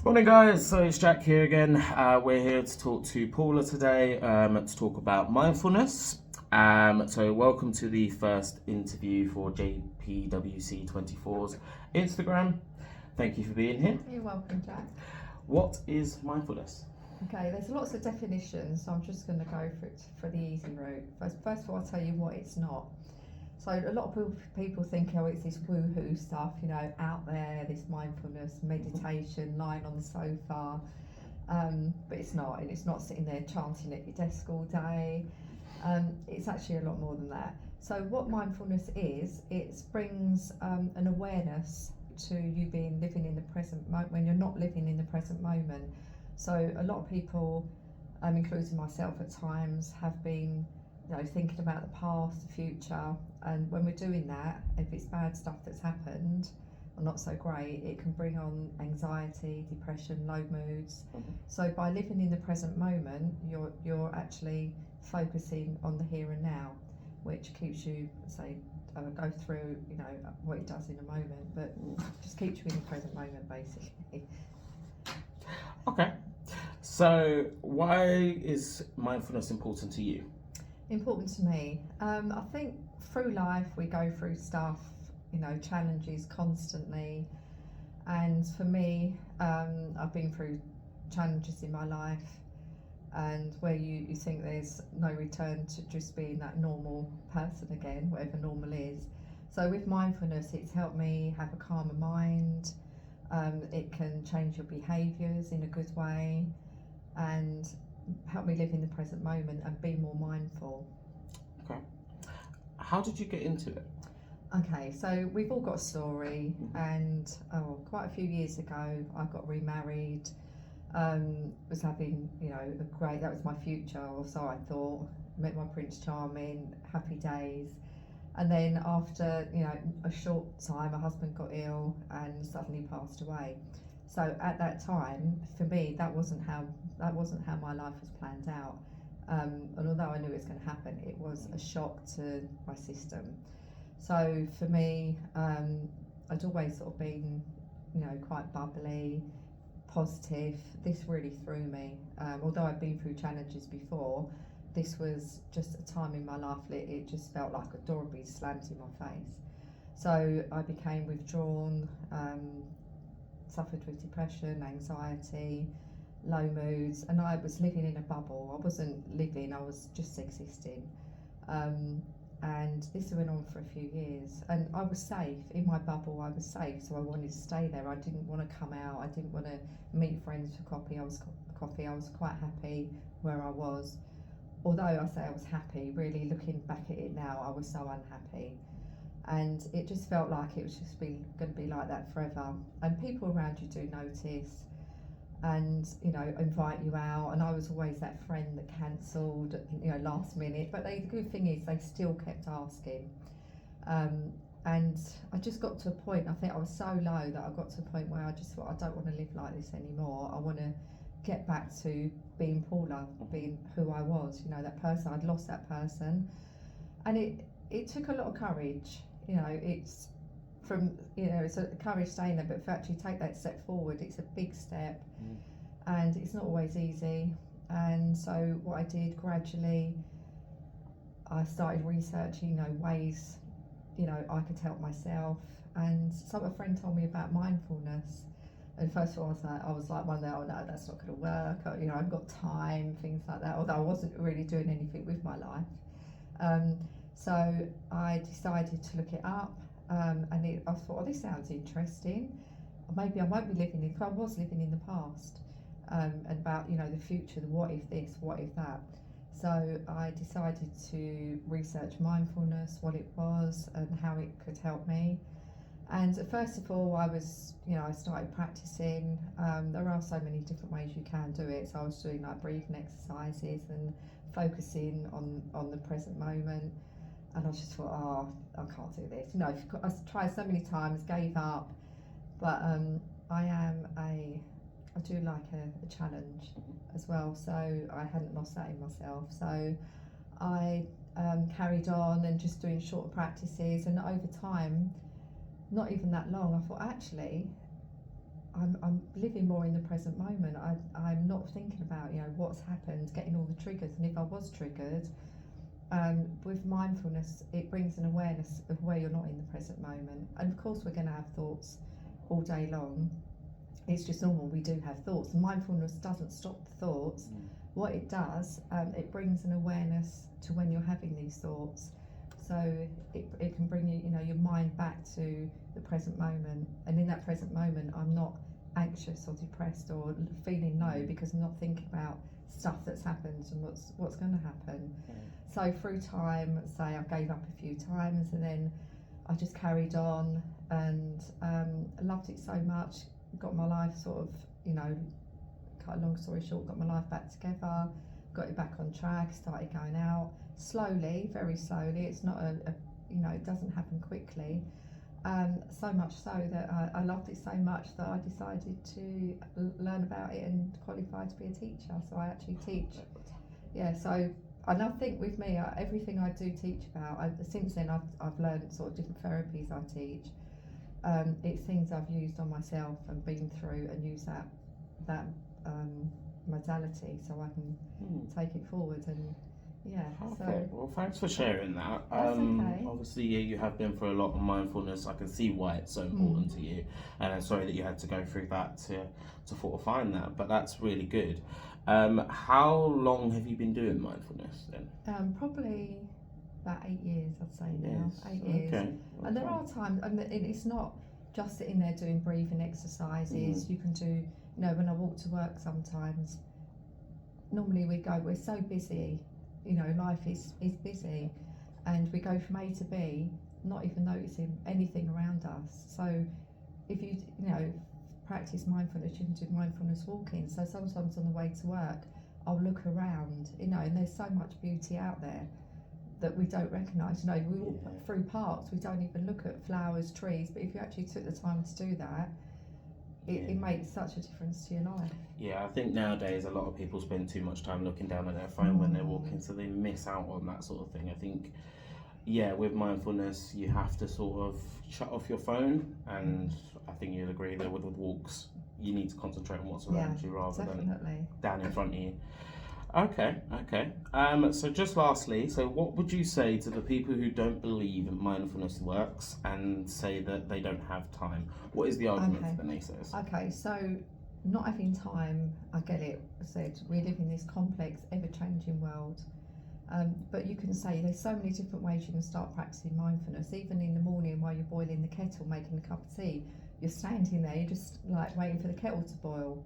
Morning, guys. So it's Jack here again. We're here to talk to Paula today to talk about mindfulness. So welcome to the first interview for JPWC24's Instagram. Thank you for being here. You're welcome, Jack. What is mindfulness? Okay, there's lots of definitions, so I'm just going to go for it for the easy route. First of all, I'll tell you what it's not. So a lot of people think, oh, it's this woohoo stuff, out there, this mindfulness, meditation, lying on the sofa, but it's not, and it's not sitting there chanting at your desk all day. It's actually a lot more than that. So what mindfulness is, it brings an awareness to you living in the present moment when you're not living in the present moment. So a lot of people, including myself at times, have been thinking about the past, the future, and when we're doing that, if it's bad stuff that's happened or not so great, it can bring on anxiety, depression, low moods. So by living in the present moment, you're actually focusing on the here and now, which keeps you, go through what it does in a moment, but just keeps you in the present moment basically. Okay. So why is mindfulness important to you? Important to me. I think through life we go through stuff, challenges constantly, and for me, I've been through challenges in my life, and where you think there's no return to just being that normal person again, whatever normal is. So with mindfulness, it's helped me have a calmer mind. It can change your behaviours in a good way, and help me live in the present moment and be more mindful. Okay. How did you get into it? Okay, so we've all got a story, and quite a few years ago I got remarried. Was having that was my future, or so I thought. Met my Prince Charming, happy days, and then after a short time, my husband got ill and suddenly passed away. So at that time, for me, that wasn't how my life was planned out. And although I knew it was going to happen, it was a shock to my system. So for me, I'd always sort of been, quite bubbly, positive. This really threw me. Although I'd been through challenges before, this was just a time in my life it just felt like a door being slammed in my face. So I became withdrawn. Suffered with depression, anxiety, low moods, and I was living in a bubble. I wasn't living, I was just existing. And this went on for a few years, and I was safe in my bubble. I was safe, so I wanted to stay there. I didn't want to come out. I didn't want to meet friends for coffee. I was quite happy where I was. Although I say I was happy, really looking back at it now, I was so unhappy. And it just felt like it was just going to be like that forever. And people around you do notice, and invite you out. And I was always that friend that cancelled, last minute. But the good thing is they still kept asking. And I just got to a point. I think I was so low that I got to a point where I just thought, I don't want to live like this anymore. I want to get back to being Paula, being who I was. That person. I'd lost that person, and it took a lot of courage. It's from it's a courage staying there, but to actually take that step forward, it's a big step, and it's not always easy. And so what I did gradually, I started researching ways I could help myself. And a friend told me about mindfulness, and first of all I was like one day, oh no, that's not going to work, I've got time, things like that, although I wasn't really doing anything with my life. So I decided to look it up, and I thought, oh, this sounds interesting. Maybe I won't be living in, because I was living in the past, and about the future, the what if this, what if that. So I decided to research mindfulness, what it was, and how it could help me. And first of all, I started practicing. There are so many different ways you can do it. So I was doing like breathing exercises and focusing on the present moment. And I just thought, oh, I can't do this. I tried so many times, gave up. But I do like a challenge as well. So I hadn't lost that in myself. So I carried on and just doing short practices. And over time, not even that long, I thought, actually, I'm living more in the present moment. I'm not thinking about, you know, what's happened, getting all the triggers. And if I was triggered, with mindfulness, it brings an awareness of where you're not in the present moment. And of course, we're going to have thoughts all day long. It's just normal, we do have thoughts. And mindfulness doesn't stop the thoughts. What it does, it brings an awareness to when you're having these thoughts. So it can bring you, you know, your mind back to the present moment. And in that present moment, I'm not anxious or depressed or feeling low because I'm not thinking about stuff that's happened and what's going to happen. So through time, say I gave up a few times and then I just carried on and I loved it so much, got my life sort of, you know, cut a long story short, got my life back together, got it back on track, started going out slowly, very slowly. It's not a you know, it doesn't happen quickly. So much so that I loved it so much that I decided to learn about it and qualify to be a teacher. So I actually teach. Yeah, so and I think with me, everything I do teach about, since then I've learned sort of different therapies I teach. It's things I've used on myself and been through and use that modality so I can take it forward and yeah. Okay, well thanks for sharing that. That's okay. Obviously you have been through a lot of mindfulness. I can see why it's so important to you, and I'm sorry that you had to go through that to sort of find that, but that's really good. How long have you been doing mindfulness then? Probably about 8 years, I'd say now. Yes. 8 years. Okay. And there are times, and it's not just sitting there doing breathing exercises. You can do, you know, when I walk to work sometimes, normally we're so busy, you know, life is busy, and we go from A to B, not even noticing anything around us. So if you know, practice mindfulness, you can do mindfulness walking. So sometimes on the way to work, I'll look around, you know, and there's so much beauty out there that we don't recognise. You know, we walk through parks, we don't even look at flowers, trees, but if you actually took the time to do that, it makes such a difference to your life. Yeah, I think nowadays a lot of people spend too much time looking down at their phone when they're walking, so they miss out on that sort of thing. I think, yeah, with mindfulness, you have to sort of shut off your phone, and I think you'll agree that with walks, you need to concentrate on what's around you rather than down in front of you. Okay. So just lastly, so what would you say to the people who don't believe mindfulness works and say that they don't have time? What is the argument for the naysayers? Okay, so not having time, I get it. I said we live in this complex, ever-changing world. But you can say there's so many different ways you can start practicing mindfulness. Even in the morning while you're boiling the kettle, making a cup of tea, you're standing there, you're just like waiting for the kettle to boil.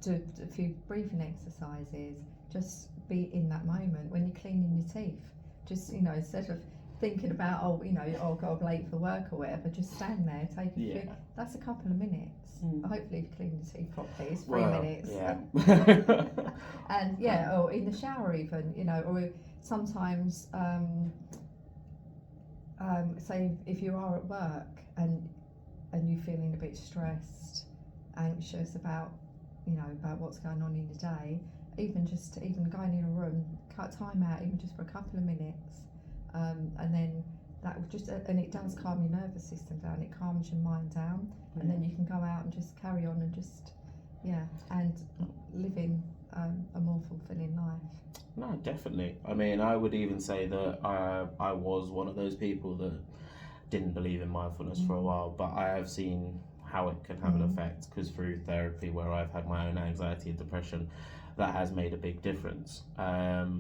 Do a few breathing exercises, just be in that moment. When you're cleaning your teeth, just, you know, instead of thinking about, oh, you know, oh God, I'm late for work or whatever, just stand there, take a few, that's a couple of minutes. Hopefully if you clean your teeth properly, it's 3 minutes. Yeah. And yeah, or in the shower even, you know, or sometimes, say if you are at work and you're feeling a bit stressed, anxious about, you know, about what's going on in your day, even going in a room, cut time out even just for a couple of minutes, and then that will just, and it does calm your nervous system down, it calms your mind down, and then you can go out and just carry on and just, and living a more fulfilling life. No, definitely. I mean, I would even say that I was one of those people that didn't believe in mindfulness for a while, but I have seen how it can have an effect, because through therapy, where I've had my own anxiety and depression, that has made a big difference. Okay,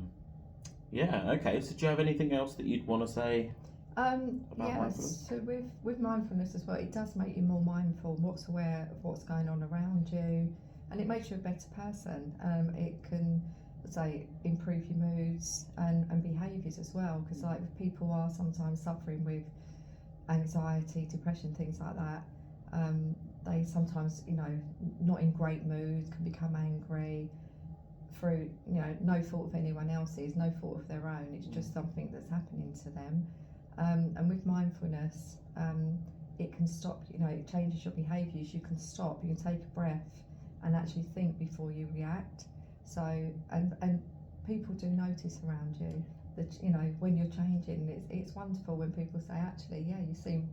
so do you have anything else that you'd want to say about mindfulness? So with mindfulness as well, it does make you more mindful, what's aware of what's going on around you, and it makes you a better person. It can, say, improve your moods and behaviours as well, because like people are sometimes suffering with anxiety, depression, things like that. They sometimes, you know, not in great moods, can become angry through, you know, no fault of anyone else's, no fault of their own. It's just something that's happening to them. And with mindfulness, it can stop, you know, it changes your behaviours. You can stop, you can take a breath and actually think before you react. So, and people do notice around you that, you know, when you're changing. It's wonderful when people say, actually, yeah, you seem,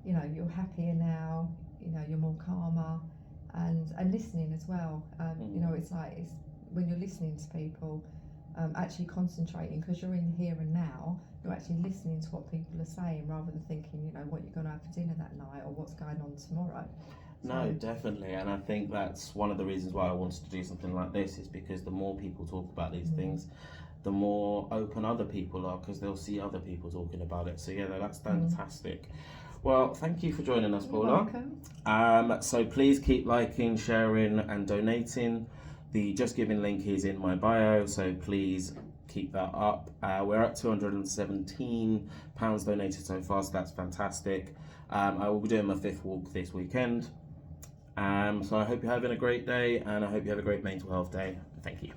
you know, you're happier now, you know, you're more calmer, and listening as well. You know, it's when you're listening to people, actually concentrating, because you're in the here and now. You're actually listening to what people are saying rather than thinking, you know, what you're going to have for dinner that night or what's going on tomorrow. No, definitely, and I think that's one of the reasons why I wanted to do something like this, is because the more people talk about these things, the more open other people are, because they'll see other people talking about it. So yeah, that's fantastic. Well, thank you for joining us, Paula. You're welcome. So please keep liking, sharing, and donating. The Just Giving link is in my bio, so please keep that up. We're at £217 donated so far, so that's fantastic. I will be doing my 5th walk this weekend. So I hope you're having a great day, and I hope you have a great mental health day. Thank you.